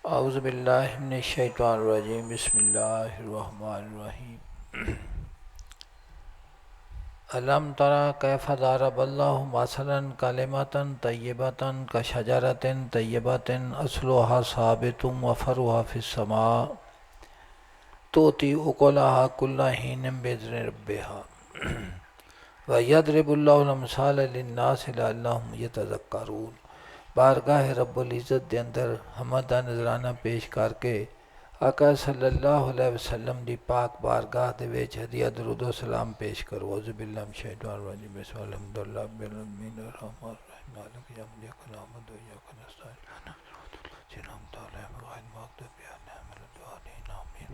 औज़ु बिल्लाहि मिनश्शैतानिर्रजीम बिस्मिल्लाहिर्रहमानिर्रहीम। अलम तरा कैफ़ ज़रबल्लाहु मसलन कलिमतन तय्यबतन कशजरतिन तय्यबतिन अस्लुहा साबितुम व फ़रुहा फ़िस्समा तुती उकुलहा कुल्ला हीनिन बिइज़्नि रब्बिहा व यदरिबुल्लाहुल अमसाल लिन्नासि लअल्लहुम यतज़क्करून। बारगाह रब्बुल इज़्ज़त के अंदर हमद दा नजराना पेश करके आका सल्लल्लाहु अलैहि वसल्लम दी पाक बारगाह दे विच हदिया दरूद व सलाम पेश करो। औज़ु बिल्लाहि मिनश शैतानिर रजीम बिस्मिल्लाहिर्रहमानिर्रहीम मालिक यौमिद्दीन नअबुदु व इय्याका नस्तईन सिरातल लज़ीना गैरिल मग़दूबि अलैहिम वलद्दालीन आमीन।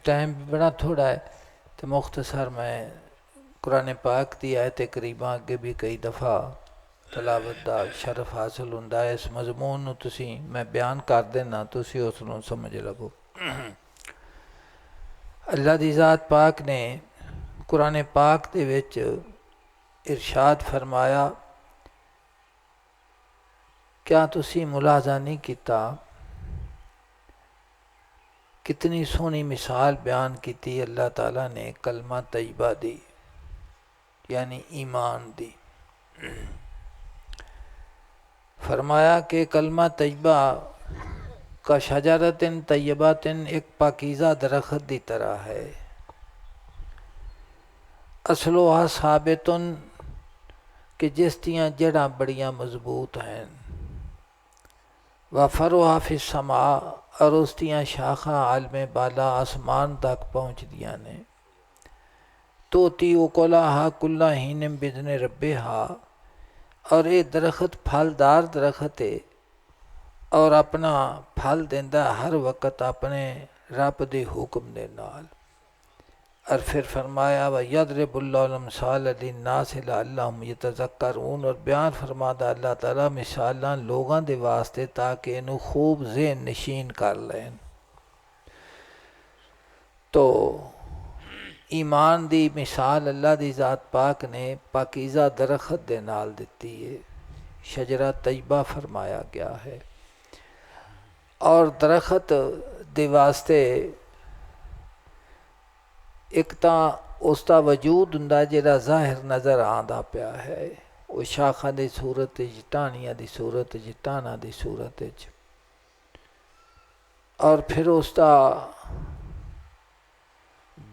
टाइम भी बड़ा थोड़ा है तो मुख्तसर मैं कुरान पाक की आयत करीमा अगे भी कई दफ़ा तलावत का शरफ हासिल होंदा है। इस मजमून नूं तुसी मैं बयान कर देना, तुसी उसनूं समझ लवो। अल्लाह दी ज़ात पाक ने कुरान पाक दे विच इरशाद फरमाया, क्या तुसी मुलाजा नहीं किता कितनी सोहनी मिसाल बयान की अल्लाह ताला ने कलमा तय्यबा दी, यानी ईमान दी। फरमाया कि कलमा तय्यबा का शजरतिन तय्यबातिन एक पाकीज़ा दरख्त की तरह है। असलोहा साबितुन कि जिस दियां जड़ां बड़ियां मजबूत हैं। व फ़रुहा फ़िस्समा और उस दियां शाखा आलमे बाला आसमान तक पहुँचदियां ने। तोती उकुलहा कुल्ला हीनिन बिइज़्नि रब्बिहा, और ये दरख्त फलदार दरख्त है और अपना फल देंदा हर वक्त अपने रब दे हुक्म दे नाल। और फिर फरमाया व यदरिबुल्लाहुल अमसाल लिन्नासि लअल्लहुम यतज़क्करून, और बयान फरमादा अल्लाह ताला मिसालां लोगों दे वास्ते ताकि इनू खूब ज़हन नशीन कर लें। तो ईमान दी मिसाल अल्लाह दी ज़ात पाक ने पाकीज़ा दरख्त दे नाल दिती है, शजरा तय्यबा फरमाया गया है। और दरख्त दे वास्ते एक तां उसका वजूद हुंदा जिहड़ा ज़ाहिर नज़र आंदा पिया है, वो शाखा की सूरत टाहनियां की सूरत टाहना की सूरत। और फिर उसका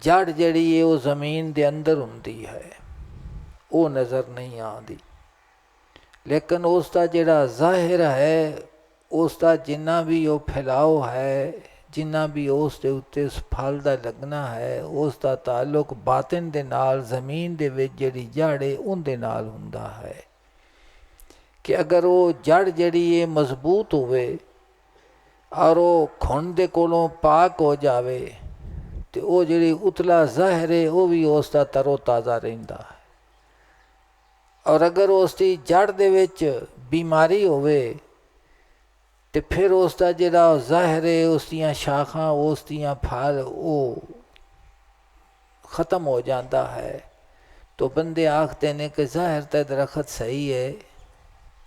जड़ जड़ी है वो ज़मीन के अंदर हुंदी है, वो नज़र नहीं आती। लेकिन उसका जिहड़ा ज़ाहिर है, उसका जिन्ना भी वो फैलाव है, जिन्ना भी उस दे उत्ते उस फल का लगना है, उसका ताल्लुक बातिन दे नाल ज़मीन दे विच जिहड़ी जड़ है उहदे नाल हुंदा है। कि अगर वो जड़ जड़ी है मजबूत होवे और वो खुण दे कोलों पाक हो जावे तो वो जिहड़ी उतला ज़ाहिर है वो भी उसका तरो ताज़ा रहिंदा है। और अगर उसकी जड़ दे विच बीमारी होवे तो फिर उसका जिहड़ा ज़ाहिर है, उसदियां शाखां उसदियां फल वो ख़त्म हो जाता है। तो बंदे आखते ने कि ज़ाहिर तो दरख्त सही है,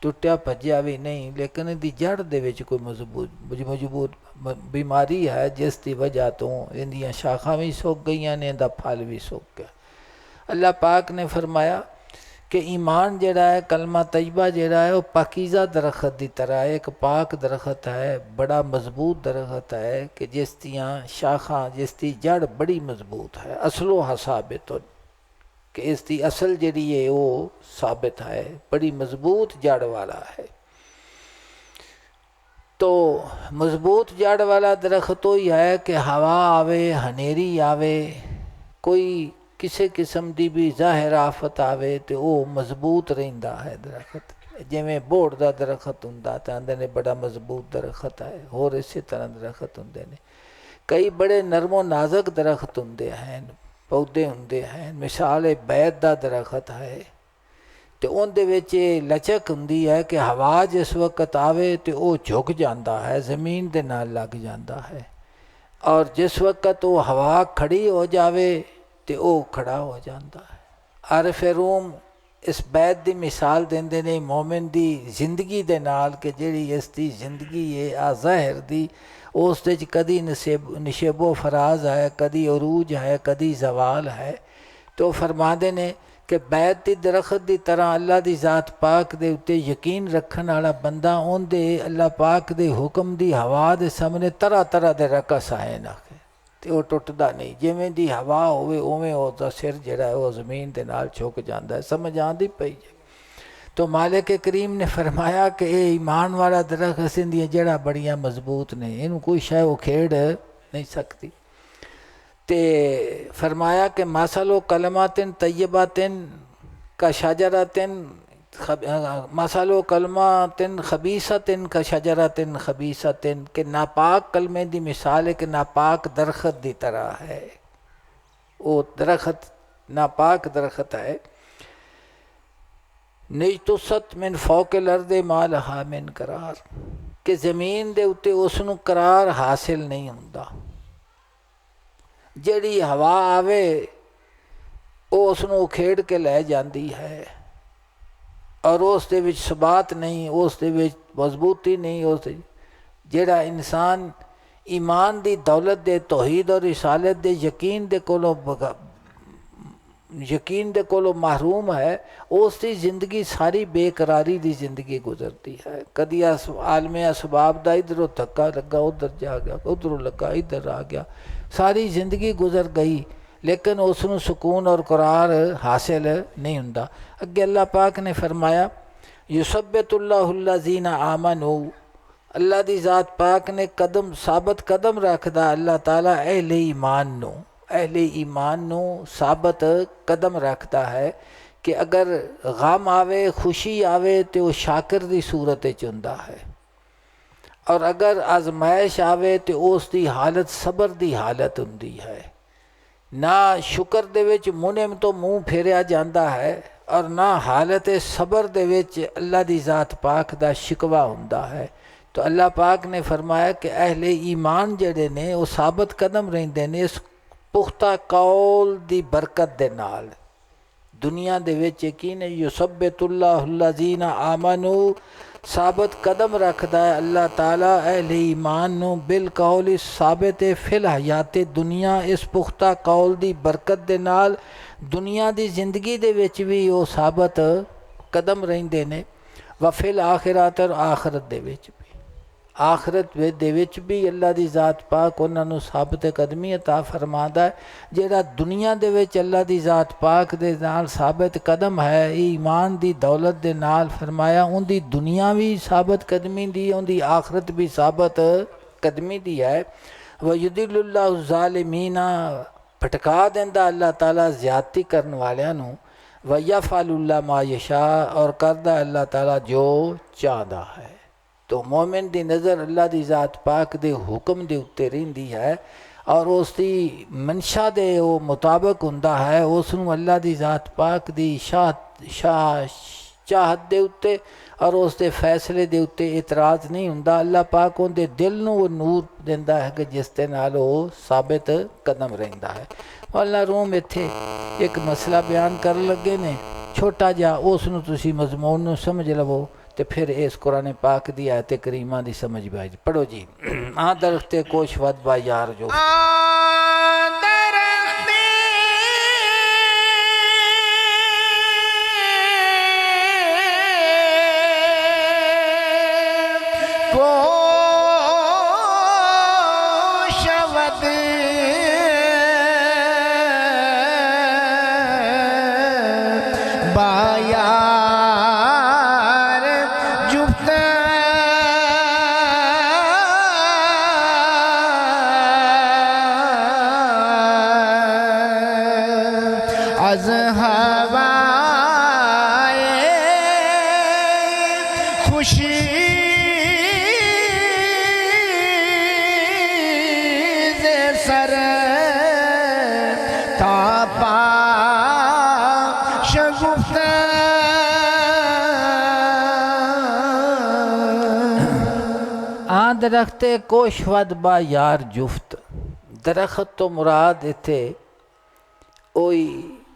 टुटिया भज्या भी नहीं, लेकिन इहदी जड़ दे विच कोई मजबूत बीमारी है जिसकी वजह तो इहदियां शाखां भी सुक गईयां ने, इहदा फल भी सुक गया। अल्लाह पाक ने फरमाया कि ईमान जिहड़ा है, कलमा तय्यबा जिहड़ा है, वो पाकीज़ा दरख्त की तरह है, एक पाक दरख्त है, बड़ा मजबूत दरख्त है कि जिस दियां शाखां जिसकी जड़ बड़ी मजबूत है। असलोहा साबितुन, कि इसकी असल जी है वो साबित है, बड़ी मजबूत जड़ वाला है। तो मजबूत जड़ वाला दरख्त तो ही है कि हवा आवे, हनेरी आवे, कोई किसी किस्म की भी ज़ाहिर आफत आवे तो वो मजबूत रहिंदा है दरख्त। जिमें बोड़ का दरख्त हुंदा तो आंदे ने बड़ा मजबूत दरख्त है, होर इसी तरह दरख्त हुंदे ने। कई बड़े नरमो नाजक दरख्त हुंदे हैं, पौधे हुंदे हैं। मिसाल है बैत का दरख्त है, तो उनदे विच लचक हुंदी है कि हवा जिस वक्त आवे तो वो झुक जाता है, ज़मीन दे नाल लग जाता है, और जिस वक्त वो हवा खड़ी हो जावे तो वो खड़ा हो जाता है। आरिफ रूम इस बैत की मिसाल देंदे ने मोमिन की जिंदगी दे नाल कि जिहड़ी इसकी जिंदगी है आ ज़ाहिर दी, उस दे कदी निशेबो फराज है, कदी अरूज है, कदी जवाल है। तो फरमाते ने कि बैत की दरख्त की तरह अल्लाह की ज़ात पाक दे उत्ते यकीन रखने वाला बंदा उनके अल्लाह पाक दे हुक्म की हवा के सामने तरह तरह के रकस आए ना, तो वह टुटदा नहीं। जिमें दी हवा होवे उवें उसका सिर जिहड़ा है वह ज़मीन के नाल झुक जाता है। समझ आती पई है। तो मालिक करीम ने फरमाया कि ये ईमान वाला दरख्त इंदियां जड़ा बड़ियां मजबूत ने, इनू कोई शय उखेड़ नहीं सकती। तो फरमाया कि मसलो कलमातिन तय्यबातिन का शजरतिन मसलो कलमातिन खबीसतिन का शजरतिन खबीसतिन, के नापाक कलमे की मिसाल है कि नापाक दरख्त की तरह है। वो दरख्त नापाक दरख्त है। निजतुसत मिन फौके लर्दे माल हामिन करार, कि ज़मीन दे उत्ते उसनू करार हासिल नहीं होंदा। जिहड़ी हवा आवे वो उसनू उखेड़ के लै जाती है, और उस दे विच सबात नहीं, उस दे विच मजबूती नहीं। उस जिहड़ा इंसान ईमान दी दौलत दे, तौहीद और रिसालत दे यकीन दे कोलों महरूम है, उसकी ज़िंदगी सारी बेकरारी दी जिंदगी गुजरती है। कदी आलमे असबाब का इधरों धक्का लगा, उधर जा गया, उधरों लगा इधर आ गया, सारी जिंदगी गुजर गई, लेकिन उसनू सुकून और करार हासिल नहीं हुंदा। अगे अल्लाह पाक ने फरमाया युसब्बितुल्लाहुल्लज़ीना आमनू, अल्लाह दी ज़ात पाक ने कदम साबत कदम रखदा अल्लाह ताला अहले ईमान नू, अहले ईमान नू साबत कदम रखता है कि अगर गम आवे, खुशी आवे तो वह शाकिर की सूरत हुंदा है, और अगर आजमाइश आवे तो उसकी हालत सबर की हालत हुंदी है। ना शुक्र दे विच मुनिम तो मुँह फेरिया जाता है, और ना हालत सबर दे विच अल्लाह दी ज़ात पाक दा शिकवा हुंदा है। तो अल्लाह पाक ने फरमाया कि अहले ईमान जड़े ने वो साबत कदम रहिंदे ने इस पुख्ता कौल दी बरकत दे नाल। दुनिया दे विच यकीन युसब्बितुल्लाहुल्लज़ीना आमनू, साबित कदम रखदा है अल्लाह ताला अहले ईमान नू बिल कौल साबित फिल हयाते दुनिया, इस पुख्ता कौल दी बरकत दे नाल दुनिया दी जिंदगी दे विच भी वो साबित कदम रहिंदे ने। वफिल आखिरत और आखरत दे विच भी, आखरत दे विच भी अल्लाह दी ज़ात पाक उन्होंने साबित कदमी अता फरमादा है। जिहड़ा दुनिया दे विच अल्लाह दी ज़ात पाक दे नाल साबित कदम है ईमान दी दौलत दे नाल, फरमाया उनकी दुनिया भी साबित कदमी दी, उनकी आखरत भी साबित कदमी दी है। वयुदिल्लुल्लाहु ज़ालिमीना, भटका देंदा अल्लाह ताला ज़्यादती करने वालियां नू। वयफ़अलुल्लाहु मा यशा, और करदा अल्लाह ताला जो चाहता है। तो मोमिन की नज़र अल्लाह की ज़ात पाक दे हुक्म के उत्ते रहिंदी है, और उसकी मनशा दे वो मुताबिक हुंदा है। उसनू अल्लाह की ज़ात पाक की चाहत दे उत्ते और उसके फैसले के उत्ते इतराज़ नहीं हुंदा। अल्लाह पाक उनके दिल नू वो नूर दिंदा है कि जिस दे नाल वो साबित कदम रहिंदा है। अल्लाह रूम इत्थे एक मसला बयान कर लगे ने छोटा जिहा, उसनू तुसी मजमून नू समझ लवो तो फिर इस कुरान पाक दी आयत करीमा दी समझ भी आई। पढ़ो जी। आ दरख्ते कोश वद बा यार जो यार जुफ्त az havaye खुशी से सर तापा शगुफ्त आ दरख्ते कोशवद बा यार जुफ्त। दरख्त तो मुराद इत्थे ओही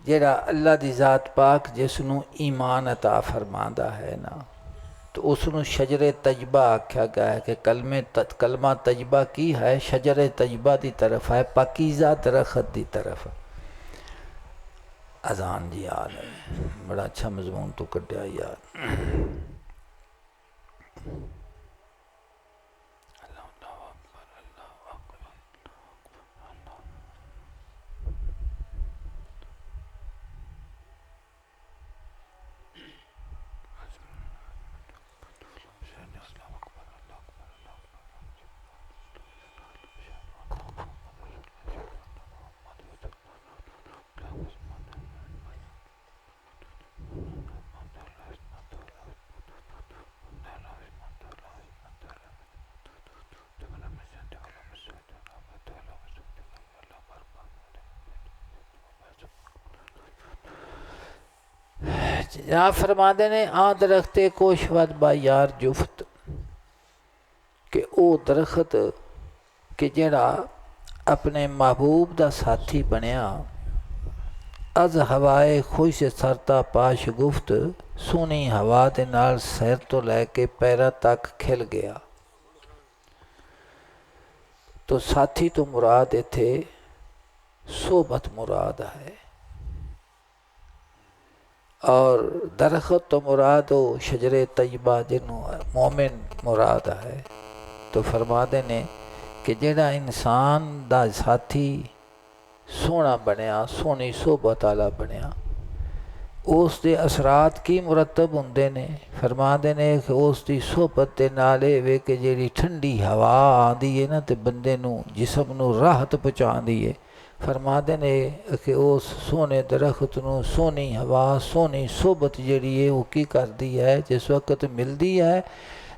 जेड़ा अल्लाह दी ज़ात पाक जिसनू ईमान अता फरमांदा है ना, तो उसनू शजरे तजबा आख्या गया है कि कलमा तजबा की है शजरे तजबा की तरफ है, पाकीज़ा दरख्त की तरफ। अजान जी याद है, बड़ा अच्छा मजमून तो कटिया यार। यहाँ फरमाते ने आ दरख्ते कोशवद बा यार जुफ्त कि ओ दरख्त कि जेड़ा अपने महबूब दा साथी बनया, अज हवाए खुश सरता पाश गुफ्त, सोहनी हवा दे नाल सैर तो लैके पैरा तक खिल गया। तो साथी तो मुराद इत्थे सोबत मुराद है, और दरख्त तो मुराद हो शजरे तय्यबा जिन्हों मोमिन मुराद है। तो फरमाते ने कि जेड़ा इंसान दा साथी सोहना बनया, सोहनी सोबत आला बनया, उस दे असरात की मुरतब हुंदे ने। फरमाते ने कि उस दी सोबत दे नाल वे कि जेड़ी ठंडी हवा आंदी है ना, ते बंदे नूं जिस्म नूं राहत पहुंचांदी है। फरमाते ने कि उस सोहने दरख्त नूं सोहनी हवा, सोहनी सोबत जिहड़ी है वो की करदी है, जिस वक्त मिलदी है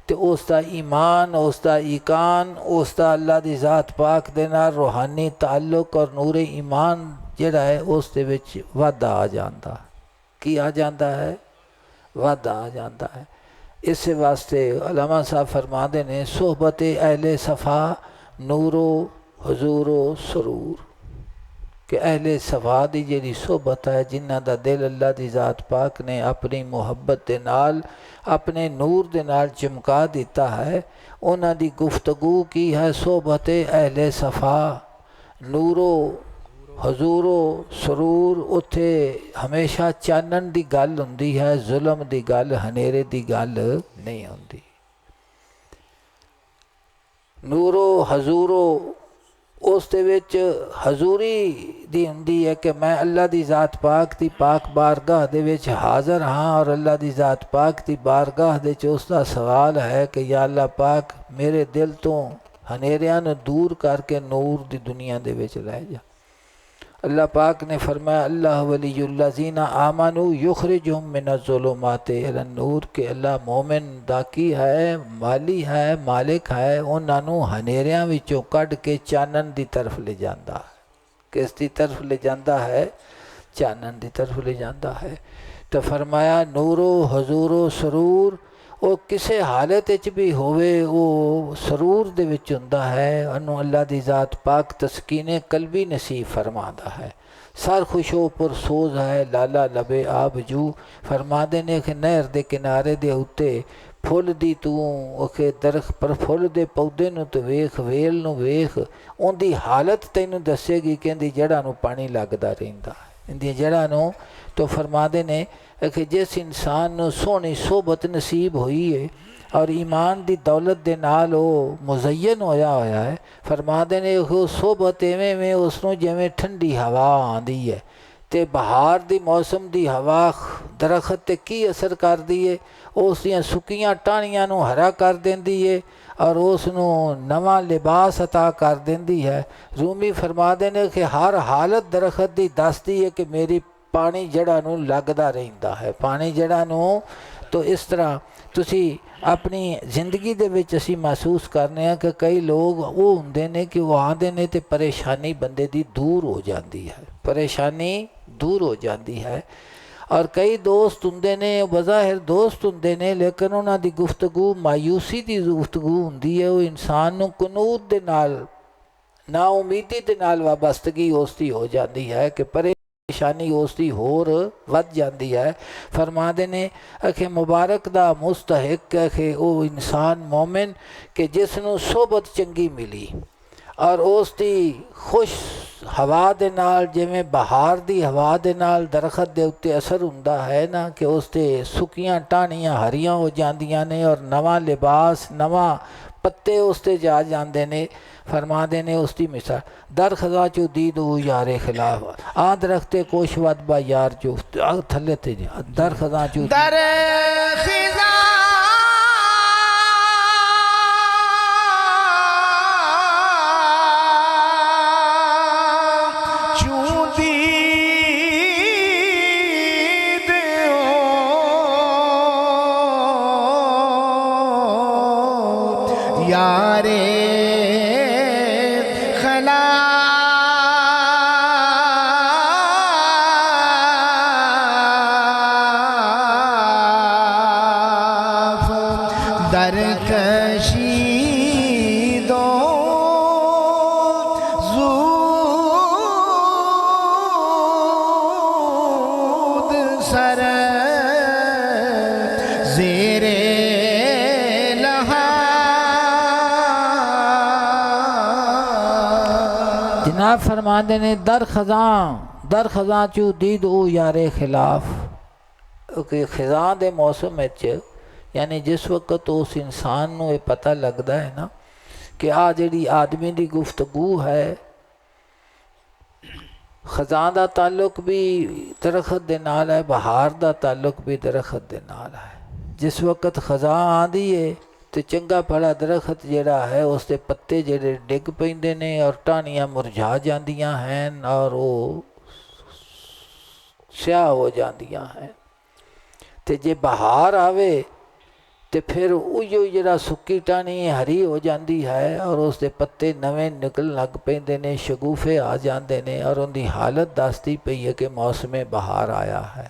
तो उसका ईमान, उसका ईकान, उसका अल्लाह दी ज़ात पाक दे नाल रूहानी ताल्लुक और नूरे ईमान जिहड़ा है उस दे विच वाधा आ जांदा। की आ जांदा है? वाधा आ जांदा है। इस वास्ते उलमा साहब फरमाते ने सोहबत अहले सफ़ा नूरो हजूरो सरूर, कि अहले सफ़ा दी जिहड़ी सोहबत है, जिन्हां दा दिल अल्लाह दी ज़ात पाक ने अपनी मुहब्बत दे नाल, अपने नूर दे नाल चमका दिता है, उन्हां दी गुफ्तगू की है सोहबत अहले सफ़ा नूरो हजूरो सरूर। उत्थे हमेशा चानन दी गल हुंदी है, जुल्म दी गल, हनेरे दी गल नहीं हुंदी। नूरो हजूरो उस दे विच हजूरी दी हुंदी है कि मैं अल्लाह दी ज़ात पाक दी पाक बारगाह दे विच हाज़र हाँ, और अल्लाह दी ज़ात पाक दी बारगाह दे च उसदा सवाल है कि या अल्लाह पाक मेरे दिल तो हनेरियां नूं दूर करके नूर दी दुनिया दे विच लै जा। अल्लाह पाक ने फरमाया अल्लाह वलीयुल्लज़ीना आमनू युखरिजुहुम मिनज़्ज़ुलुमाति इलन नूर, के अल्लाह मोमिन दा की है, माली है, मालिक है, उन्हां नूं हनेरियां विचों कढ के चानन दी तरफ ले जांदा है। किस दी तरफ ले जांदा है? चानन दी तरफ ले जांदा है। तो फरमाया नूरो हजूरो सरूर, वो किसी हालत च भी होवे वो सरूर दे विच हुंदा है, उन्होंने अल्लाह दी ज़ात पाक तस्कीने कल्बी नसीब फरमाता है। सर खुशो पुरसोज है लाला लबे आबजू। फरमाते ने कि नहर दे किनारे दे उत्ते फुल दी तू ओके दरख्त पर फुल दे पौधे नूं तो वेख, वेल नूं वेख, उनकी हालत तैनूं दसेगी कि इहदी जड़ां नूं पानी लगदा रहिंदा है, इहदी जड़ां नूं। तो फरमाते ने कि जिस इंसान नूं सोहनी सोहबत नसीब हुई है और ईमान दी दौलत दे नाल वो मुज़य्यन होया होया है, फरमाते ने वो सोहबत इवें उसनूं जिवें ठंडी हवा आंदी है ਤੇ ਬਹਾਰ ਦੀ ਮੌਸਮ ਦੀ ਹਵਾ ਦਰਖਤ 'ਤੇ ਕੀ ਅਸਰ ਕਰਦੀ ਹੈ? ਉਸ ਦੀਆਂ ਸੁੱਕੀਆਂ ਟਾਹਣੀਆਂ ਨੂੰ ਹਰਾ ਕਰ ਦਿੰਦੀ ਹੈ ਔਰ ਉਸ ਨੂੰ ਨਵਾਂ ਲਿਬਾਸ ਅਤਾ ਕਰ ਦਿੰਦੀ ਹੈ। ਰੂਮੀ ਫਰਮਾਦੇ ਨੇ ਕਿ ਹਰ ਹਾਲਤ ਦਰਖਤ ਦੀ ਦੱਸਦੀ ਹੈ ਕਿ ਮੇਰੀ ਪਾਣੀ ਜੜ੍ਹਾਂ ਨੂੰ ਲੱਗਦਾ ਰਹਿੰਦਾ ਹੈ, ਪਾਣੀ ਜੜ੍ਹਾਂ ਨੂੰ। ਤੋ ਇਸ ਤਰ੍ਹਾਂ ਤੁਸੀਂ ਆਪਣੀ ਜ਼ਿੰਦਗੀ ਦੇ ਵਿੱਚ ਅਸੀਂ ਮਹਿਸੂਸ ਕਰਨੇ ਹਾਂ ਕਿ ਕਈ ਲੋਕ ਉਹ ਹੁੰਦੇ ਨੇ ਕਿ ਉਹ ਆਉਂਦੇ ਨੇ ਅਤੇ ਪਰੇਸ਼ਾਨੀ ਬੰਦੇ ਦੀ ਦੂਰ ਹੋ ਜਾਂਦੀ ਹੈ, ਪਰੇਸ਼ਾਨੀ ਦੂਰ ਹੋ ਜਾਂਦੀ ਹੈ। ਔਰ ਕਈ ਦੋਸਤ ਹੁੰਦੇ ਨੇ, ਬਜ਼ਾਹਿਰ ਦੋਸਤ ਹੁੰਦੇ ਨੇ, ਲੇਕਿਨ ਉਹਨਾਂ ਦੀ ਗੁਫ਼ਤਗੂ ਮਾਯੂਸੀ ਦੀ ਗੁਫ਼ਤਗੂ ਹੁੰਦੀ ਹੈ। ਉਹ ਇਨਸਾਨ ਨੂੰ ਕੁਨੂਤ ਦੇ ਨਾਲ, ਨਾ ਉਮੀਦੀ ਦੇ ਨਾਲ ਵਾਬਸਤਗੀ ਉਸ ਦੀ ਹੋ ਜਾਂਦੀ ਹੈ ਕਿ ਪਰੇਸ਼ਾਨੀ ਉਸ ਦੀ ਹੋਰ ਵੱਧ ਜਾਂਦੀ ਹੈ। ਫਰਮਾਦੇ ਨੇ ਕਿ ਮੁਬਾਰਕ ਦਾ ਮੁਸਤਹਿਕ ਹੈ ਕਿ ਉਹ ਇਨਸਾਨ ਮੋਮਿਨ ਕਿ ਜਿਸ ਨੂੰ ਸੋਬਤ ਚੰਗੀ ਮਿਲੀ ਔਰ ਉਸ ਦੀ ਖੁਸ਼ ਹਵਾ ਦੇ ਨਾਲ, ਜਿਵੇਂ ਬਹਾਰ ਦੀ ਹਵਾ ਦੇ ਨਾਲ ਦਰਖਤ ਦੇ ਉੱਤੇ ਅਸਰ ਹੁੰਦਾ ਹੈ ਨਾ ਕਿ ਉਸ 'ਤੇ ਸੁੱਕੀਆਂ ਟਾਹਣੀਆਂ ਹਰੀਆਂ ਹੋ ਜਾਂਦੀਆਂ ਨੇ ਔਰ ਨਵਾਂ ਲਿਬਾਸ, ਨਵਾਂ ਪੱਤੇ ਉਸ 'ਤੇ ਜਾ ਜਾਂਦੇ ਨੇ। ਫਰਮਾਦੇ ਨੇ ਉਸ ਦੀ ਮਿਸਾਲ ਦਰ ਖਜ਼ਾ ਚੋ ਦੀਦ ਉਹ ਯਾਰੇ ਖਿਲਾਫ ਆ ਦਰਖਤੇ ਕੋਸ਼ ਵਦ ਬਾ ਯਾਰ ਜੋ ਥੱਲੇ ਤੇ ਦਰ ਖਜ਼ਾ ਚੋ در خزاں چون دید یار خلاف در کشید و زود سر زیر لحاف जनाब फरमाते ने दर खज़ां चू दीद ओ यारे खिलाफ कि खिज़ां दे मौसम विच यानी जिस वक्त उस इंसान नूं ये पता लगता है ना कि आ जिहड़ी आदमी दी गुफ्तगू है, खज़ां दा ताल्लुक भी दरखत दे नाल है, बहार दा ताल्लुक भी दरखत दे नाल है। जिस वक्त खज़ां आंदी है तो चंगा भला दरखत जिहड़ा है उसके पत्ते जिहड़े डिग पैंदे ने और टहनियां मुरझा जांदियां हैं और वो स्याह हो जांदियां हैं। तो जे बहार आवे तो फिर उहियो जिहड़ा सुक्की टहनी हरी हो जाती है और उसके पत्ते नवे निकल लग पैंदे ने, शगूफे आ जाते हैं और उनकी हालत दसदी पई है कि मौसम बहार आया है।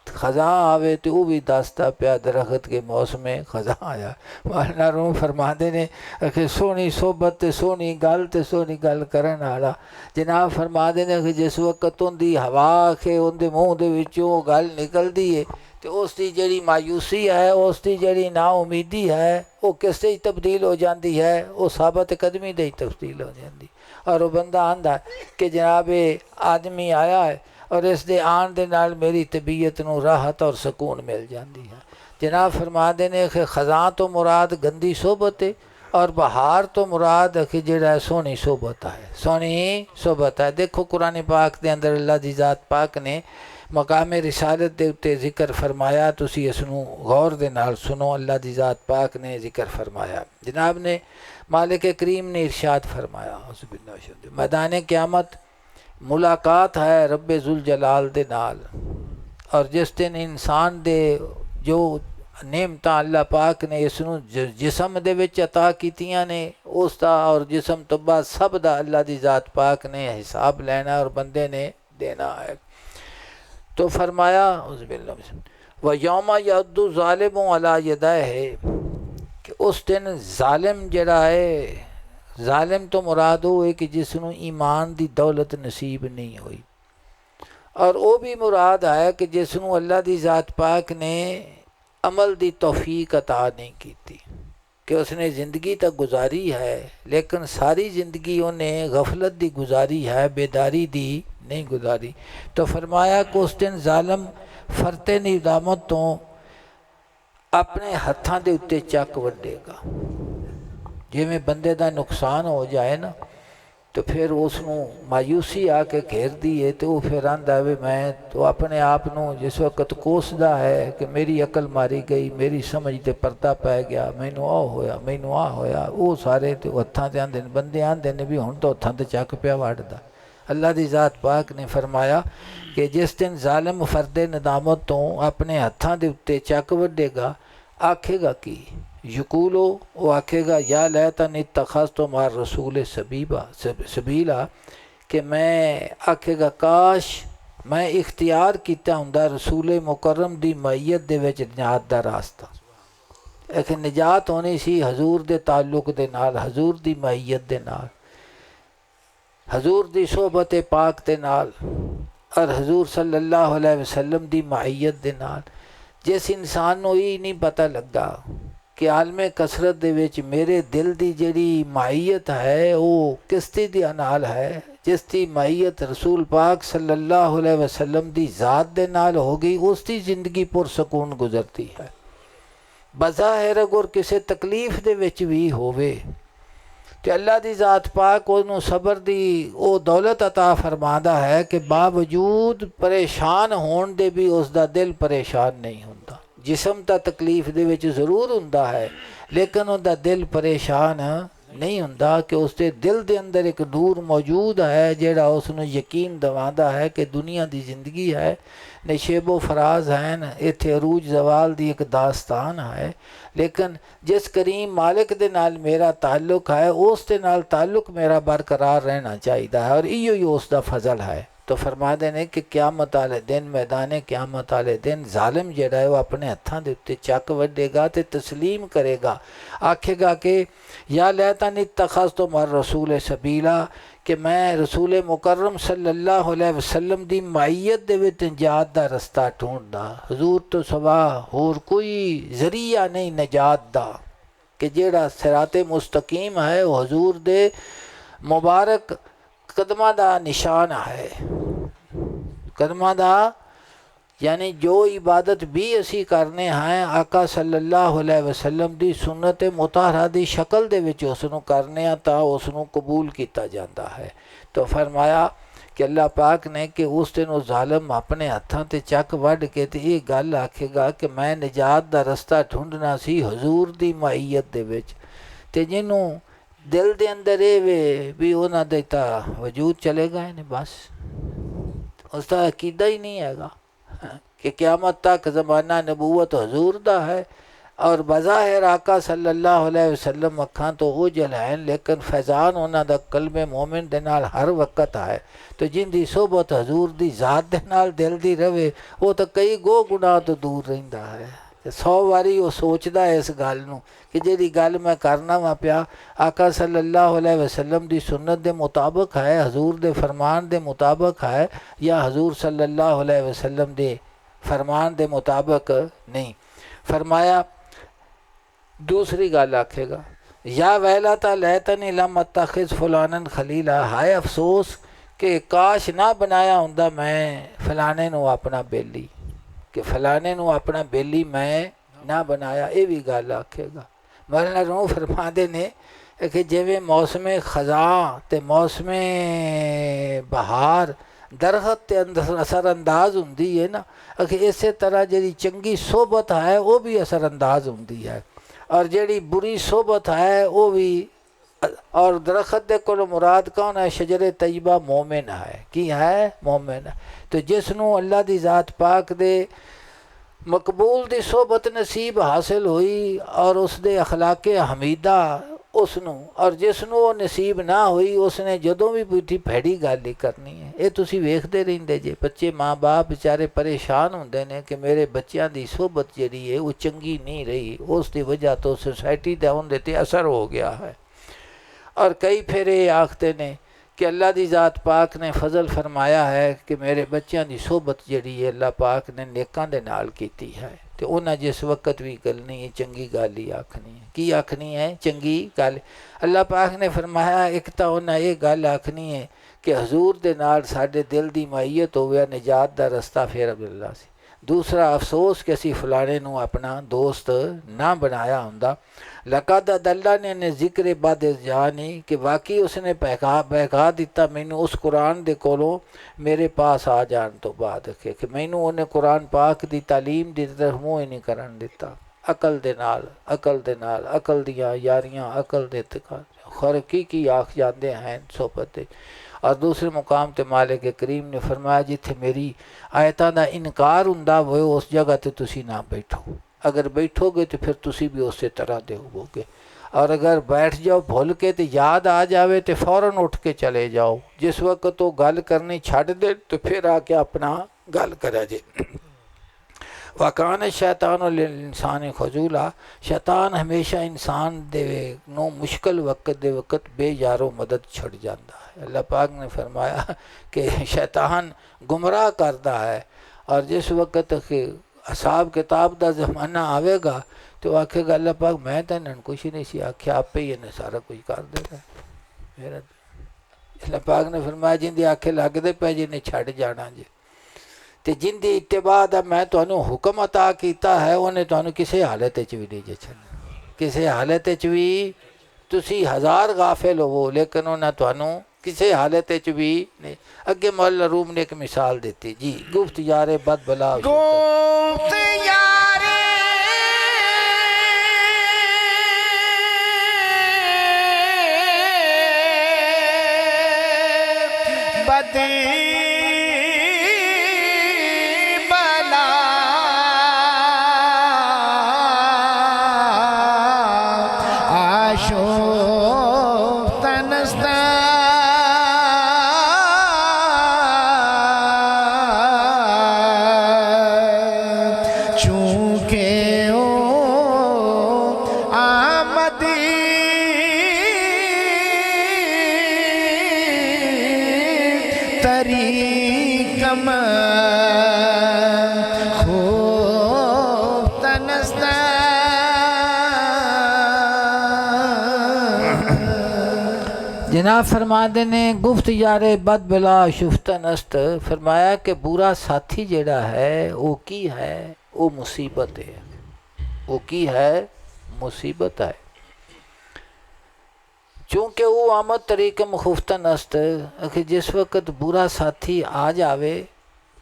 खज़ां आवे तो वो भी दसदा पिया दरखत के मौसम खज़ां आया। मौलाना रूम फरमाते ने कि सोहनी सोबत ते सोहनी गल करन वाला जनाब फरमाते ने कि जिस वक्त उनकी हवा के उनके मुँह दे विचों गल निकलती है तो उसकी जिहड़ी मायूसी है, उसकी जिहड़ी ना उम्मीदी है वो किस ते तब्दील हो जाती है, वो साबत कदमी दे तब्दील हो जाती। और वो बंदा आंदा कि जनाब ये आदमी आया है और इस दे आन दे नाल मेरी तबीयत नूं राहत और सकून मिल जाती है। जनाब फरमाते ने कि खज़ां तो मुराद गंदी सोबत है और बहार तो मुराद कि जिहड़ा सोहनी सोबत है, सोहनी सोबत है। देखो कुरान पाक के अंदर अल्लाह दी ज़ात पाक ने मकाम रिसालत के उत्ते जिक्र फरमाया, तुसी इसनूं गौर दे नाल सुनो। अल्लाह दी ज़ात पाक ने जिक्र फरमाया, जनाब ने मालिक करीम ने इरशाद फरमाया, मैदान क़यामत मुलाकात है रब्बे जुल जलाल दे नाल और जिस दिन इंसान दे जो नेमतां अल्लाह पाक ने इसनूं जिसम दे विच अता कीतियां ने उसका और जिसम तो बाद सब दा अल्लाह दी ज़ात पाक ने हिसाब लेना और बंदे ने देना है। तो फरमाया व यौमा यद्दु ज़ालिमु अला यदैहि कि उस दिन ज़ालिम जड़ा है, ज़ालिम तो मुराद हो है कि जिसनों ईमान दी दौलत नसीब नहीं हुई और वो भी मुराद है कि जिसनों अल्लाह दी ज़ात पाक ने अमल दी तौफीक अता नहीं की थी कि उसने ज़िंदगी तक गुजारी है लेकिन सारी ज़िंदगी उन्हें गफलत दी गुजारी है, बेदारी दी नहीं गुजारी। तो फरमाया कि उस दिन ज़ालिम फरते निदामत तो अपने हत्थां दे उत्ते चक वड्डेगा। जिवें बंदे दा नुकसान हो जाए ना तो फिर उसनों मायूसी आके घेरदी है तो वो फिर आंदा वे मैं तो अपने आप नूं जिस वक्त कोसदा है कि मेरी अकल मारी गई, मेरी समझ ते परता पै गया, मैनू आ होया, मैनू आ होया। वो सारे तो हत्थां ते आंदे ने, बंदे आंदे ने भी हुण तो हत्थां ते चक पिया वड़दा। अल्लाह दी ज़ात पाक ने फरमाया कि जिस दिन जालिम फरदे नदामत तो अपने हत्थां दे उत्ते चक वड्डेगा, आखेगा की यकूलो, वो आखेगा या लैतनी तखज़ तो मार रसूल सबीला, कि मैं आखेगा काश मैं इख्तियार किया हुंदा रसूल मुकर्रम दी मैयत दे विच निजात दा रास्ता। एक निजात होनी सी हजूर दे ताल्लुक दे नाल, हजूर दी मैयत दे नाल, हजूर दी सोहबत पाक दे नाल और हजूर सल्लल्लाहु अलैहि वसल्लम दी मैयत दे नाल। जिस इंसान नूं ये नहीं पता लगा कि आलमे कसरत दे विच मेरे दिल दी जिहड़ी माहियत है वो किसती दी नाल है, जिसकी माहियत रसूल पाक सल्लल्लाहु अलैहि वसल्लम दी ज़ात दे नाल हो गई, उसकी ज़िंदगी पुरसकून गुजरती है। बज़ाहिर अगर किसी तकलीफ दे विच भी होवे तो अल्लाह दी ज़ात पाक उन्होंने सबर दी वो दौलत अता फरमादा है कि बावजूद परेशान होने दे भी उसका दिल परेशान नहीं होता। जिसम तो तकलीफ दे विच जरूर हुंदा है लेकिन उसका दिल परेशान नहीं हुंदा कि उसके दिल के अंदर एक नूर मौजूद है जिहड़ा उसनूं यकीन दवांदा है कि दुनिया की जिंदगी है, नशेबो फराज हैं, इत्थे अरूज जवाल दी एक दास्तान है, लेकिन जिस करीम मालिक दे नाल मेरा ताल्लुक है उस दे नाल ताल्लुक मेरा बरकरार रहना चाहिए है और इयो ही उसका फजल है। तो फरमाते ने कि क़यामत वाले दिन, मैदान क़यामत वाले दिन जालिम जिहड़ा है वो अपने हत्थां दे उत्ते चक वड्डेगा ते तस्लीम करेगा, आखेगा कि या लैतनी तखज़्तु मअर रसूल सबीला, कि मैं रसूल मुकर्रम सल्लल्लाहु अलैहि वसल्लम दी माइयत दे विच निजात दा रस्ता ढूंढदा। हजूर तो सवा होर कोई जरिया नहीं निजात दा, कि जेड़ा सिराते मुस्तकीम है वो हजूर दे मुबारक कदमां दा निशान है। कदमां दा यानी जो इबादत भी असी करने हैं आका सल्लल्लाहु अलैहि वसल्लम दी सुन्नत मुताहरा दी शक्ल दे विच उसनूं करने तां उसनूं कबूल किया जाता है। तो फरमाया कि अल्लाह पाक ने कि उस दिन वो जालिम अपने हत्थां ते चक वढ़ के ते ये गल आखेगा कि मैं निजात दा रस्ता ढूंढना सी हजूर दी माइयत दे विच, ते जिन्हों दिल दे अंदर ये वे भी उन्हां दे तां वजूद चले गए ने, बस उसका अकीदा ही नहीं हैगा कि क़यामत तक ज़माना नबूवत हजूर दा है और बज़ाहिर आका सल्लल्लाहु अलैहि वसल्लम अखां तो ओझल हैं लेकिन फैज़ान उन्हां दा कल्बे मोमिन दे नाल हर वक्त है। तो जिंदी सोबत हजूर दी ज़ात दे नाल दिल दी रवे वो तो कई गो गुनाह तो दूर रहिंदा है। 100 वारी वो सोचदा है इस गल नूं कि जिहड़ी गल मैं करना वा पिया आका सल्लल्लाहु अलैहि वसल्लम दी सुन्नत दे मुताबिक है, हजूर दे फरमान दे मुताबिक है या हजूर सल्लल्लाहु अलैहि वसल्लम दे फरमान दे मुताबिक नहीं। फरमाया दूसरी गल आखेगा या वैलाता लैतनी लम अत्तखिज़ फुलानन खलीला, हाय अफसोस कि काश ना बनाया हुंदा मैं फलाने नूं अपना बेली, कि फलाने नूं अपना बेली मैं ना बनाया, ये भी गल आखेगा। मौलाना रूम फरमाते ने कि जिवें मौसम खज़ां ते मौसम बहार दरखत के अंदर असरअंदाज होंदी है ना, कि इस तरह जी चंगी सोबत है वो भी असरअंदाज होंदी है और जी बुरी सोबत है वो भी। और दरखत दे कोल मुराद कौन है? शजर तय्यबा मोमिन है, की है? मोमिन है। तो जिसनों अल्लाह दी ज़ात पाक दे मकबूल दी सोबत नसीब हासिल हुई और उस दे अखलाके हमीदा उसनों, और जिसनों वो नसीब ना हुई उसने जदों भी पुठी भैड़ी गल ही करनी है। ये तुसी वेखते रहिंदे जे बच्चे माँ बाप बेचारे परेशान होंदे ने कि मेरे बच्चों की सोबत जिहड़ी है वो चंगी नहीं रही, उसकी वजह तो सोसाइटी का उनके ते असर हो गया है। और कई फिर ये आखते ने कि अल्लाह दी ज़ात पाक ने फजल फरमाया है कि मेरे बच्चों की सोबत जिहड़ी है अल्लाह पाक ने नेकां दे नाल कीती है, तो उन्हें जिस वक्त भी गलनी है चंगी गल ही आखनी है। की आखनी है? चंगी गल। अल्लाह पाक ने फरमाया एक तो उन्हें ये गल आखनी है कि हजूर दे नाल साडे दिल दी माइयत होवे, निजात दा रस्ता फिर अब्दुल्ला सी। दूसरा अफसोस कि असी फलाने नू अपना दोस्त ना बनाया हुंदा। लकद अदल्ला ने जिक्र बाद जानी कि वाकई उसने बहका दिता मैनू उस कुरान दे कोलों मेरे पास आ जान तो बाद कि मैनू उन्हें कुरान पाक दी तालीम दी तरफ मुँह ही नहीं करन दिता। अकल दे नाल अकल दियाँ यारियाँ अकल दे खर की आख जाते हैं सोबत। और दूसरे मुकाम ते मालिक करीम ने फरमाया जिथे मेरी आयतां दा इनकार हुंदा वो उस जगह ते तुसी ना बैठो, अगर बैठोगे तो फिर तुसी भी उस तरह दे होवोगे। और अगर बैठ जाओ भुल के तो याद आ जावे तो फ़ौरन उठ के चले जाओ। जिस वक्त तो गल करनी छड़ दे तो फिर आके अपना गल करे जे। वकान शैतान इंसान खजूला, शैतान हमेशा इंसान दे नो मुश्किल वक्त दे वक्त बेयारो मदद छड़ जाता है। अल्लाह पाक ने फरमाया कि शैतान गुमराह करता है और जिस वक्त हिसाब किताब का ज़माना आवेगा तो आखेगा अल्लाह पाक मैं तो इन्होंने कुछ नहीं सी आख्या, आपे ही इन्हें सारा कुछ कर देगा। फिर अल्लाह पाक ने फरमाया जिंदी आखे लगते पे जिन्हें छड़ जाना जे तो जिंदी इत्तिबा दा मैं तुहानू हुक्म अता किया है उन्हें तुहानू किसी हालत भी नहीं जचना। किसी हालत भी तुसी हज़ार गाफिल होवो लेकिन उन्हें तुहानू किसी हालत भी नहीं। अगे मौला रूम ने एक मिसाल दी जी, गुफ्त यारे बद बला गुफ्त यारे बद बला आशो तनस्ता चूंकि ओ आमदी तरीकम खूब तनस्ता जनाब फरमाते ने गुफ्त यारे बद बला शुफ्तन अस्त, फरमाया कि बुरा साथी जेड़ा है वो की है, वो मुसीबत है। वो की है, मुसीबत है। चूँकि वो आमद तरीके मुखुफ्तन अस्त कि जिस वक्त बुरा साथी आ जावे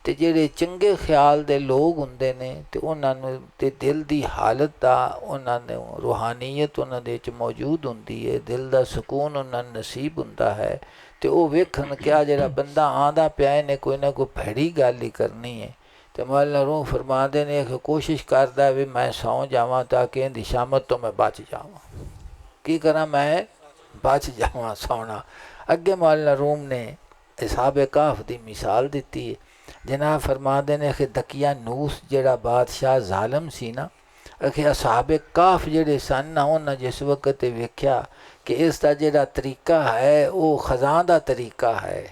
तो जेड़े चंगे ख्याल दे लोग हुंदे ने ते उन्होंने ते दिल दी हालत दा उन्होंने रूहानीयत उन्होंने विच मौजूद हुंदी है, दिल दा सुकून उन्होंने नसीब हुंदा है। तो वो वेखन क्या जेड़ा बंदा आंदा पिया ने कोई ना कोई भैड़ी गल ही करनी है तो मौला रूह फरमाते ने कि कोशिश करदा भी मैं सौ जावां ताकि इहदी शामत तो मैं बच जावां। की करा मैं बच जावां सोना। अगे मौला रूम ने हिसाब काफ दी मिसाल दी है। जनाब फरमाते ने कि दकिया नूस जेड़ा बादशाह जालम सी ना कि असहाब काफ जेड़े सन ना उन्हें जिस वक्त वेख्या कि इसका जेड़ा तरीका है वो खजां दा तरीका है,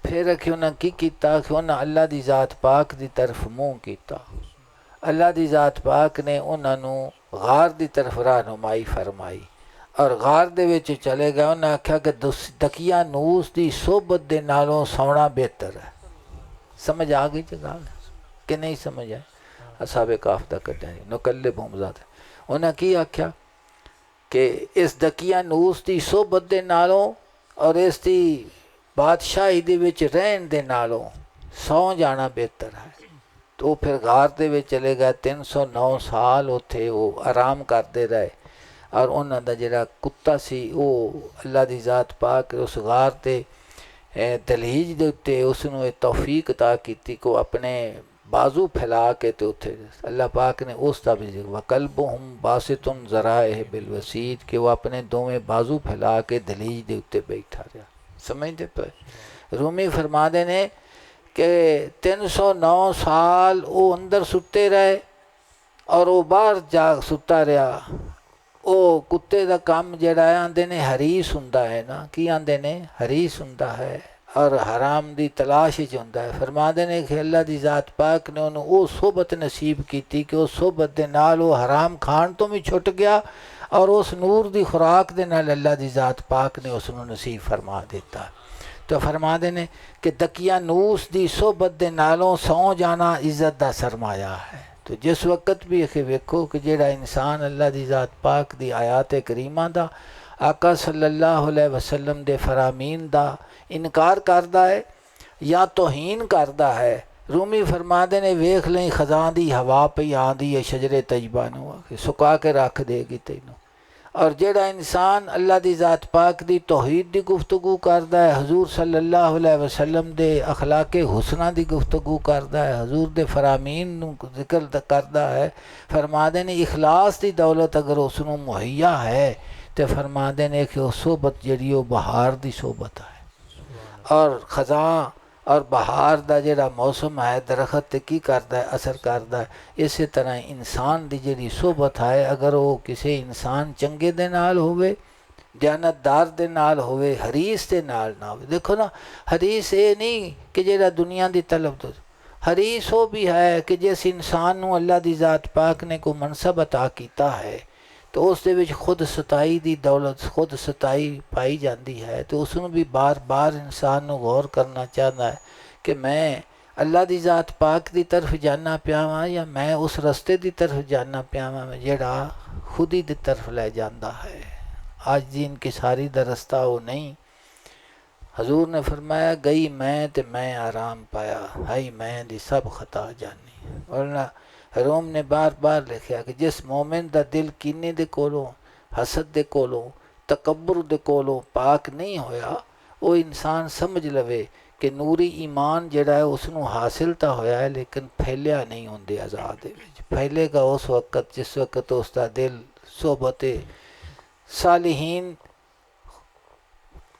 फिर अखि उन्हें की किया कि उन्हें अल्लाह दी ज़ात पाक दी तरफ मुँह किया। अल्लाह दी ज़ात पाक ने उन्होंने गार दी तरफ रहनुमाई फरमाई और गार दे विच चले गए। उन्हें आख्या कि दकिया नूस दी सोबत दे नालों सोना बेहतर है। समझ आ गई गल कि नहीं समझ आए? असाबे काफ दा कटिया नकल्ले भूमजात उन्हें की आख्या कि इस दकिया नूस दी सोबत दे नालों और इसकी बादशाही दे विच रहन दे नालों सौ जाना बेहतर है। तो फिर गार दे विच चले गए। 309 साल उत्थे वो आराम करते रहे और उन्हों का जिहड़ा कुत्ता सी वो अल्लाह दी ज़ात पाक उस गार ते दलीज दे उत्ते उसनूं तौफीक अता की को अपने बाजू फैला के तो उत्थे अल्लाह पाक ने उसका भी वकल्बुहुम बासितुन ज़राइह बिलवसीत कि वो अपने दोवें बाजू फैला के दलीज दे उत्ते बैठा रहा। समझते पे रूमी फरमाते ने कि 309 साल वो अंदर सुते रहे और वो बाहर जा सुता रहा। वो कुत्ते का काम जड़ा आंदे ने हरीस हुंदा है ना, की आंदे ने हरीस हुंदा है और हराम दी तलाश च हुंदा है। फरमाते ने कि अल्लाह दी ज़ात पाक ने उन्होंने वो सोबत नसीब की कि उस सोबत दे नाल वो हराम खान तो भी छुट गया और उस नूर दी खुराक दे नाल अल्लाह दी ज़ात पाक ने उसनों नसीब फरमा दिता। तो फरमाते ने कि दकिया नूस दी सोबत दे नालों सौ जाना इज्जत दा सरमाया है। तो जिस वक्त भी ये वेखो कि जेड़ा इंसान अल्लाह दी ज़ात पाक दी आयात करीमा दा आका सल्लल्लाहु अलैहि वसल्लम दे फरामीन दा इनकार करदा है या तौहीन करदा है, रूमी फरमाते ने वेख लें खजां दी हवा पई आंदी है शजरे तजबा नूं सुका के रख देगी तैनूं। और जेड़ा इंसान अल्लाह दी ज़ात पाक दी तौहीद दी गुफ्तगू करदा है, हजूर सल्लल्लाहु अलैहि वसल्लम दे अखलाके हुसना दी गुफ्तगू करदा है, हजूर दे फरामीन नूं जिक्र करदा है, फरमाते ने इखलास दी दौलत अगर उसनूं मुहैया है तो फरमाते ने कि वह सोबत जिहड़ी वो बहार दी सोबत है। और खजां और बहार दा जेड़ा मौसम है दरख्त ते की करदा है असर करदा है। इस तरह इंसान दी जेड़ी सोबत है अगर वो किसी इंसान चंगे दे नाल होवे, दयानतदार दे नाल होवे, हरीस दे नाल ना होवे। देखो ना, हरीस ये नहीं कि जेड़ा दुनिया दी तलब तो, हरीस वो भी है कि जिस इंसान नूं अल्लाह दी ज़ात पाक ने कोई मनसब अता कीता है तो उस दे विच खुद सताई दी दौलत, खुद सताई पाई जाती है। तो उसनूं भी बार बार इंसान नूं गौर करना चाहता है कि मैं अल्लाह दी ज़ात पाक दी तरफ जाना पिया वां या मैं उस रस्ते दी तरफ जाना पिया वां जेड़ा खुदी दी तरफ ले जाता है। आज दिन की सारी दा रस्ता वो नहीं। हजूर ने फरमाया गई मैं ते मैं आराम पाया, हाई मैं दी सब खता जानी। वरना रोम ने बार बार लिखा कि जिस मोमिन दा दिल कीने दे कोलों, हसद दे कोलों, तकब्बुर दे कोलों पाक नहीं होया, वो इंसान समझ लवे कि नूरी ईमान जड़ा है उसनों हासिल तो होया है लेकिन फैलिया नहीं होंदे आज़ाद दे विच। फैलेगा उस वक्त जिस वक्त उसका दिल सोबते सालिहीन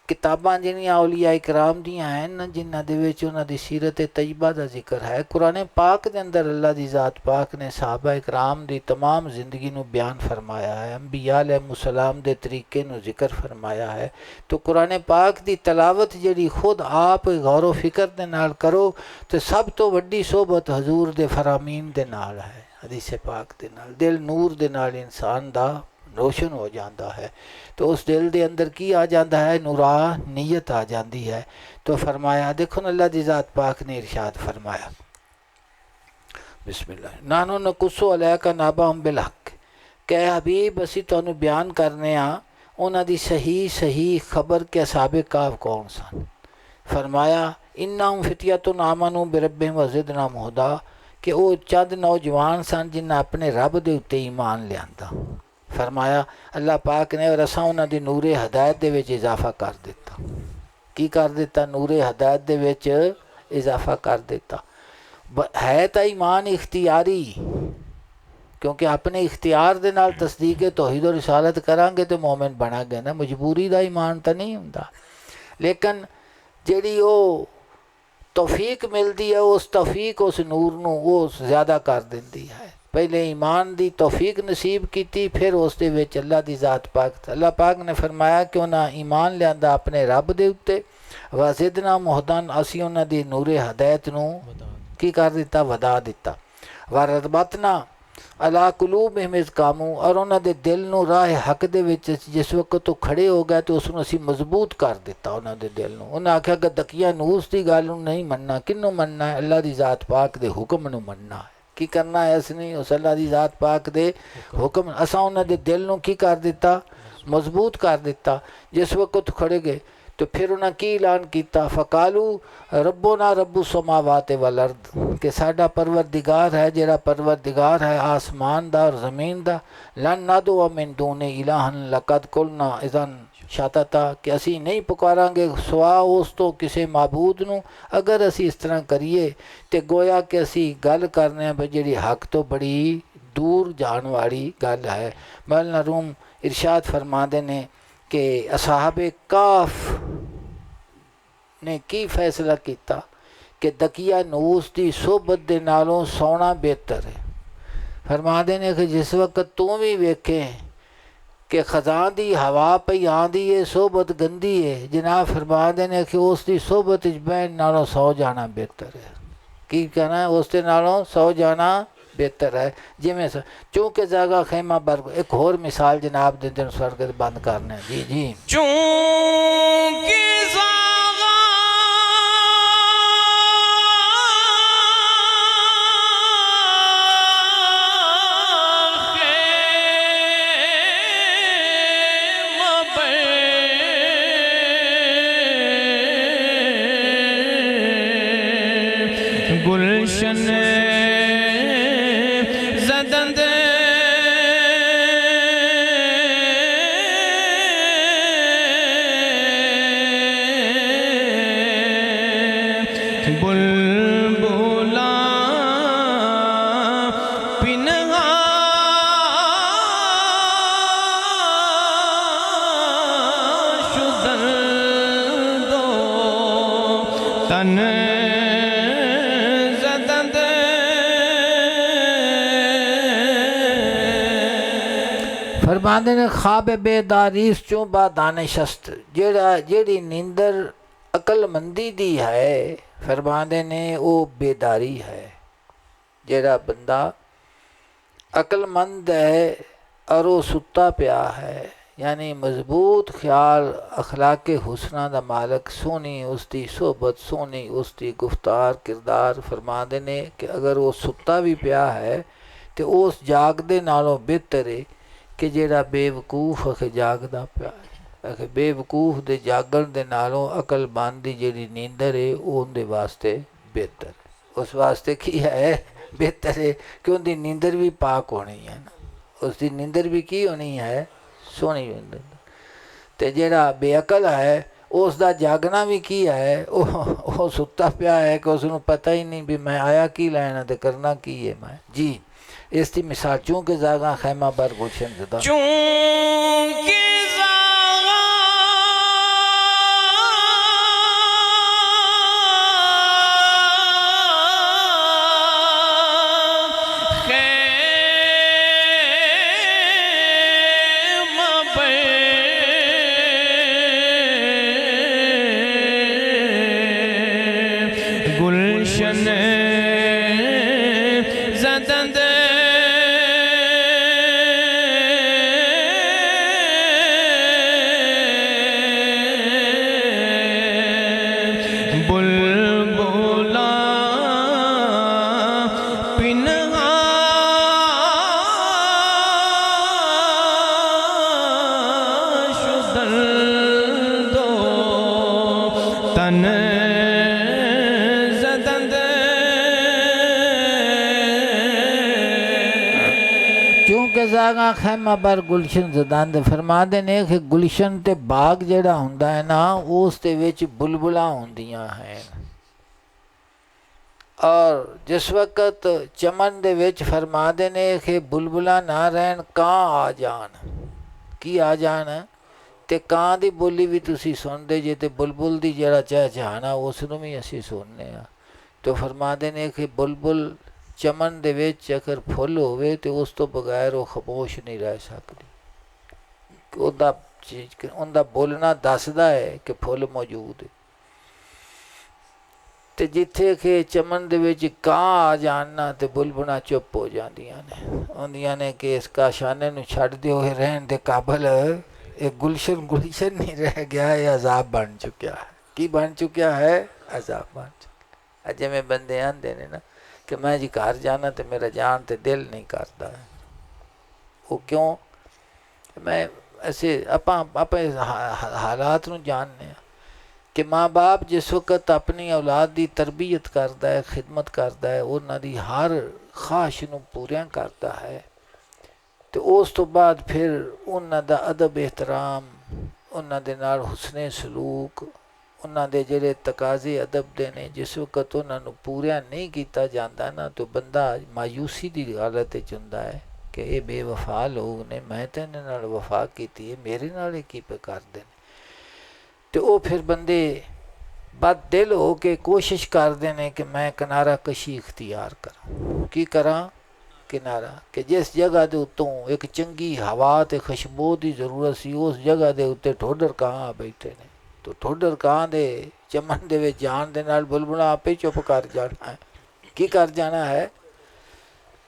किताबां जिहड़ियां औलिया इकराम दियां हैं ना जिन्हां दे विच उन्हां दी सीरत तैयबा दा जिक्र है। कुरान पाक दे अंदर अल्लाह दी ज़ात पाक ने सहाबा इकराम दी तमाम जिंदगी नूं बयान फरमाया है, अंबिया अलैहिस्सलाम दे तरीके नूं जिक्र फरमाया है। तो कुरान पाक दी तलावत जिहड़ी खुद आप गौर व फिक्र दे नाल करो तो सब तो वड्डी सोबत हजूर दे फरामीन दे नाल है, हदीस पाक दे नाल। दिल नूर दे नाल इंसान दा रोशन हो जाता है तो उस दिल के अंदर की आ जाता है, नूरानियत आ जाती है। तो फरमाया देखो न अल्लाह दी ज़ात पाक ने इरशाद फरमाया बिस्मिल्लाह नानो नकुस्सु अलैका नाबअहुम बिल हक़, कह हबीब असी तुहानू बयान करने आ उन्हां दी सही सही खबर के असाबे काफ कौन सन। फरमाया इन्नहुम फितयतुन आमनू बिरब्बिहिम व ज़िदनाहुम हुदा, कि वो चंद नौजवान सन जिन्हें अपने रब दे उत्ते ईमान लियांदा। फरमाया अल्लाह पाक ने और असां उन्हां दी नूरे हदायत दे विच इजाफा कर दिता। की कर दिता? नूरे हदायत दे विच इजाफा कर दिता। है तो ईमान इख्तियारी, क्योंकि अपने इख्तियार दे नाल तस्दीक तौहीद और रिसालत करांगे तो मोमिन बनांगे ना, मजबूरी दा ईमान तो नहीं हुंदा। लेकिन जिहड़ी वो तौफीक मिलती है उस तौफीक उस नूर नूं वो ज़्यादा कर दिंदी है। पहले ईमान दी तौफीक नसीब की, फिर उस दे विच अल्लाह दी ज़ात पाक। अल्लाह पाक ने फरमाया कि उन्हें ईमान लियांदा अपने रब दे उत्ते, वाजिदना मुहदन असी उन्हां दी नूरे हदायत नूं की कर दिता? वधा दिता। वरबतना अला कुलूबिहिम इज़ कामू, और उन्हां दे दिल नूं राह हक दे विच जिस वक्त तो खड़े हो गए तो उसनूं असी मजबूत कर दिता। उन्हां दे दिल नूं उन्हें आख्या कि दकिया नूस दी गल नूं नहीं मनना, किन्नू मनना है? अल्लाह दी ज़ात पाक दे हुक्म नूं मनना है। की करना है? असनी उस अल्लाह दी ज़ात पाक दे हुक्म। असां उन्हां दे दिल नूं की कर दिता? मजबूत कर दिता। जिस वक्त खड़े गए तो फिर उन्हें की ऐलान किया? फ़कालू रब्बुना रब्बु समावाति वल अर्द, कि साडा परवरदिगार है जिहड़ा परवरदिगार है आसमान दा और ज़मीन दा। लन नदउ मिन दूनि इलाहन लक़द कुलना इज़न शातता, कि असी नहीं पुकारांगे सवा उस तो किसी माबूद नूं, अगर असी इस तरह करिए तो गोया कि असी गल करने भी जिहड़ी हक तो बड़ी दूर जान वाली गल है। मौलाना रूम इरशाद फरमाते ने कि असहाबे काफ ने की फैसला किया कि दकिया नूस की सोबत दे नालों सोना बेहतर है। फरमाते ने कि जिस वक्त तू भी वेखे कि खजां दी हवा पई आंदी है सोबत गंदी है, जनाब फरमाते ने कि उसकी सोबत बहन नालों 100 जाना बेहतर है। की कहना है? उसके नालों 100 जाना बेहतर है। जिमें चूँकि जगह खेमा बर एक होर मिसाल जनाब दे दिन स्वर्ग बंद करने। जी जी चूँकि दे बुलबुला पिनहा शुदल दो तन फरमाते ने ख्वाब बेदारीस चों बादानिशस्त जेड़ी नींदर अकलमंदी दी है फरमाते ने वो बेदारी है। जेड़ा बंदा अकलमंद है और वो सुता पिया है यानी मजबूत ख्याल अखलाक हुसना दा मालक सोनी उसकी सोहबत सोनी उसकी गुफ्तार किरदार फरमाते ने कि अगर वो सुता भी पिया है तो उस जागदे नालों बेहतर है कि जेड़ा बेवकूफ अखे जागदा पिया अखे बेवकूफ दे जागण दे नालों अकलमंद दी जेड़ी नींदर है वो उनके वास्ते बेहतर है। उस वास्ते की है बेहतर है कि उनकी नींदर भी पाक होनी है ना उसकी नींदर भी की होनी है सोहनी नींदर। ते जेड़ा बेअकल है उसका जागना भी की है वो सुता पिया है कि उसनूं पता ही नहीं भी मैं आया की लैना ते करना की है मैं जी। इसकी मिसाल चूंकि जागा खैमा बर गुलशन ज़दा चूंकि जागा खैमा बर गुलशन ज़दंद बुलबुला पिनहा शुदल दो तन ज़दंद चूंकि जागा खैमा बर गुलशन ज़दंद फरमाते ने कि गुलशन ते बाग जेड़ा हुंदा है ना उस दे विच बुलबुलां हुंदियां हैं और जिस वक्त चमन दे विच फरमाते ने कि बुलबुलां ना रहन कां आ जान की आ जान ते कां दी बोली भी तुसी सुनदे जे ते बुलबुल दी जेड़ा चहचहाना उसनूं भी असीं सुनने आ। तो फरमाते ने कि बुलबुल चमन दे विच अगर फुल होवे तो उस तो बगैर वो खामोश नहीं रह सकती उनका बोलना दसदा है कि फुल मौजूद है। तो जिथे कि चमन दे विच कां आ जाना तो बुलबुलां चुप हो जांदियां ने आंदियां ने कि इस काशाने नूं छड्ड दिओ रहन दे काबल एक गुलशन गुलशन नहीं रह गया ये अजाब बन चुका है। की बन चुका है अजाब बन चुका। जिवें बंदे आंदे ने ना कि मैं जी घर जाना तो मेरा जान तो दिल नहीं करता वो क्यों मैं ऐसे आप हालात नूं जानने कि माँ बाप जिस वक्त अपनी औलाद की तरबियत करता है खिदमत करता है उन्हां दी हर ख्वाहिश नूं पूरियां करता है तो उस तो बाद फिर उन्हां दा अदब एहतराम उन्हां दे नाल हुस्ने सलूक उन्हां दे जिहड़े तकाजे अदब दे ने जिस वक्त उन्हां नूं पूरियां नहीं कीता जाता ना तो बंदा मायूसी की हालत विच हुंदा है कि ये बेवफा लोग ने मैं तो इन्हां नाल वफा कीती है मेरे नाल की पे करदे ने। तो वो फिर बंदे बद दिल हो के कोशिश करते हैं कि मैं किनारा कशी इख्तियार करा की करा किनारा कि जिस जगह के उत्तों एक चंगी हवा तो खुशबू की जरूरत सी उस जगह के उत्ते ठोडर कां बैठे ने तो ठोडर कां दे चमन दे विच जान दे नाल बुलबुला आपे चुप कर जाना है की कर जाना है।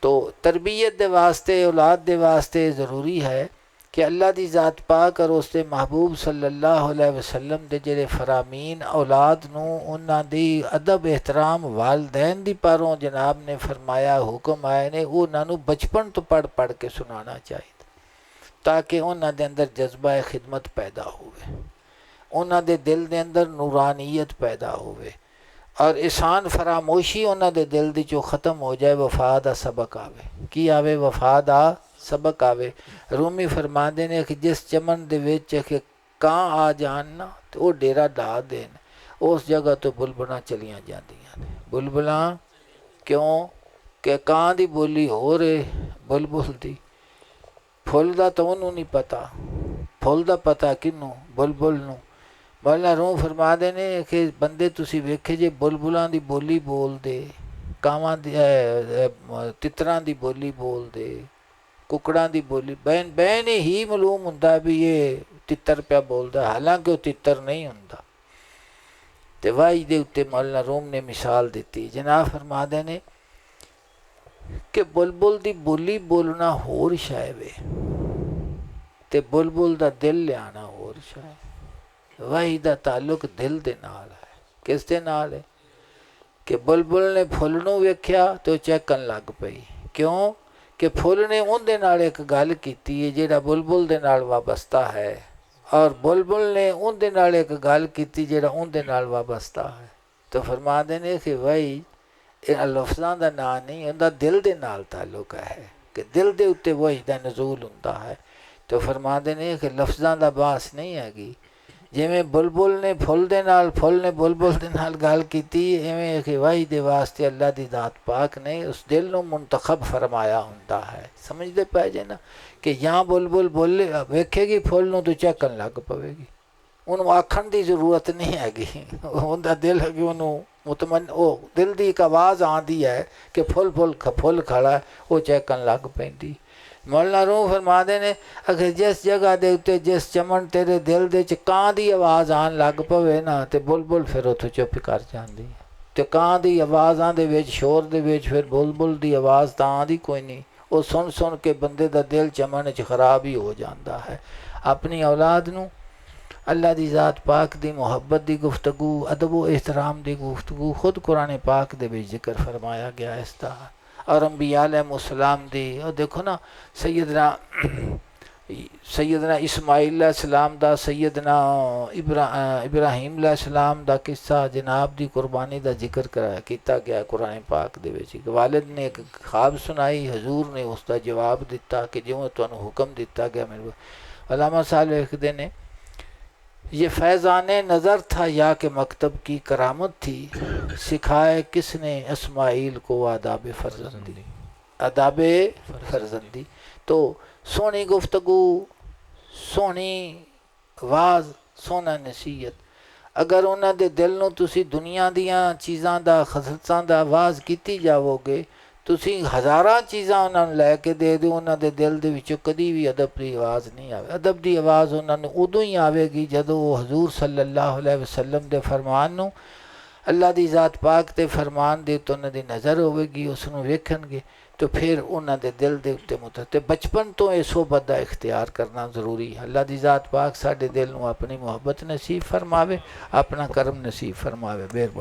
तो तरबियत दे वास्ते औलाद दे वास्ते ज़रूरी है कि अल्लाह दी ज़ात पाक और उसके महबूब सल्लल्लाहु अलैहि वसल्लम दे जेड़े फरामीन औलाद नूं उन्हां दी अदब एहतराम वालदैन दी पारों जनाब ने फरमाया हुक्म आए ने उन्हां नूं बचपन तो पढ़ पढ़ के सुनाना चाहिए ताकि उन्हां दे अंदर जज्बा खिदमत पैदा होवे उन्हां दे दिल दे अंदर नूरानियत पैदा होवे और एहसान फरामोशी उन्होंने दिल दी चो ख़त्म हो जाए, वफा दा सबक आवे। की आवे? वफा दा सबक आवे। रूमी फरमाते ने कि जिस चमन दे विच कि कां आ जान ना तो वो डेरा ढा देन, उस जगह तो बुलबुलां चलियां जांदियां ने। बुलबुलां क्यों? कि कां दी बोली हो रहे बुलबुल दी। फुल दा तो उन्होंने नहीं पता, फुल दा पता किनू? बुलबुल नू। मौला रूम फरमाते ने कि बंदे तुसी वेखे जे बुलबुलां दी बोली बोलदे, कावां दी तितरां दी बोली बोलदे, कुकड़ां दी बोली बैन बैन ही मालूम हुंदा भी ये तितर पिया बोलदा, हालांकि वो तितर नहीं हुंदा। ते वाही दे उत्ते मौला रूम ने मिसाल दिती। जनाब फरमाते ने कि बुलबुल दी बोली बोलना होर शै वे ते बुलबुल दा दिल लियाना होर शै। वाही दा ताल्लुक दिल दे नाल है। किस दे नाल है? कि बुलबुल ने फुल नूं वेख्या तो चहकन लग पई। क्यों? कि फुल ने उहदे नाल एक गल कीती है जिहड़ा बुलबुल दे नाल वाबस्ता है, और बुलबुल ने उहदे नाल एक गल कीती जिहड़ा उहदे नाल वाबस्ता है। तो फरमाते ने कि भाई इन्हां लफ्ज़ां दा नां नहीं, उहदा दिल दे नाल ताल्लुक है कि दिल दे उत्ते वही दा नज़ूल हुंदा है। तो फरमाते ने कि लफ्ज़ां दा बास नहीं हैगी। जिवें बुलबुल ने फुल दे नाल, फुल ने बुलबुल दे नाल गल कीती, इवें कि वाही दे वास्ते अल्लाह दी दात पाक ने उस दिल नूं मुंतखब फरमाया हुंदा है। समझदे पै जे ना कि यहाँ बुलबुल बोले वेखेगी फुल नूं तो झकन लग पवेगी, उन्होंने आखण की जरूरत नहीं हैगी। उनका दिल है कि उन्होंने मुतमन वो दिल की एक आवाज़ आती है कि फुल खड़ा है, वो झकन लग पैंदी। मौला रूह फरमाते ने अगर जिस जगह के उत्ते जिस चमन तेरे दिल दे कां की आवाज़ आन लग पवे ना तो बुलबुल फिर उत्थों चुप कर जाती है। तो कां की आवाज़ां दे विच शोर दे विच फिर बुलबुल की आवाज़ तो आती कोई नहीं। वो सुन सुन के बंदे का दिल चमन च खराब ही हो जाता है। अपनी औलाद नूं अल्लाह दी ज़ात पाक दी मुहब्बत दी गुफ्तगू, अदब व एहतराम दी गुफ्तगू खुद कुरान पाक दे विच जिक्र फरमाया गया इसका, और अंबिया अलैहिस्सलाम दी। और देखो ना सैयदना इस्माइल अलैहिस्सलाम दा, सैयदना इब्राहीम अलैहिस्सलाम दा किस्सा, जनाब दी कुर्बानी दा जिक्र किया गया कुरान पाक दे विच। वालिद ने एक ख्वाब सुनाई, हजूर ने उसका जवाब दिता कि जिवें तुहानूं हुक्म दिता गया। मेरे अल्लामा साहब लिखते ने ये फैज़ाने नज़र था या कि मकतब की करामत थी, सिखाए किसने इस्माइल को आदाब फर्जंदी, आदाब फर्जंदी। तो सोहनी गुफ्तगू, सोहनी आवाज़, सोहना नसीहत, अगर उन्होंने दिल नूं तुसी दुनिया दियां चीज़ां दा खसलतां दा आवाज़ कीती जावोगे, तुसी हज़ारां चीज़ां उन्होंने लैके दे दो, उन्होंने दिल दे विचों कदी भी अदब की आवाज़ नहीं आवे। अदब की आवाज़ उन्होंने उदों ही आवेगी जदों वो हजूर सल्लल्लाहु अलैहि वसल्लम के फरमान नूं, अल्लाह की ज़ात पाक के फरमान दे तो उन्होंने नज़र होगी, उसनूं वेखणगे तो फिर उन्होंने दिल के उत्ते मुतते। बचपन तो ये सोबत का इख्तियार करना जरूरी है। अल्लाह की ज़ात पाक साडे दिल नूं अपनी मुहब्बत नसीब फरमावे, अपना करम नसीब फरमावे। मेहरबानी।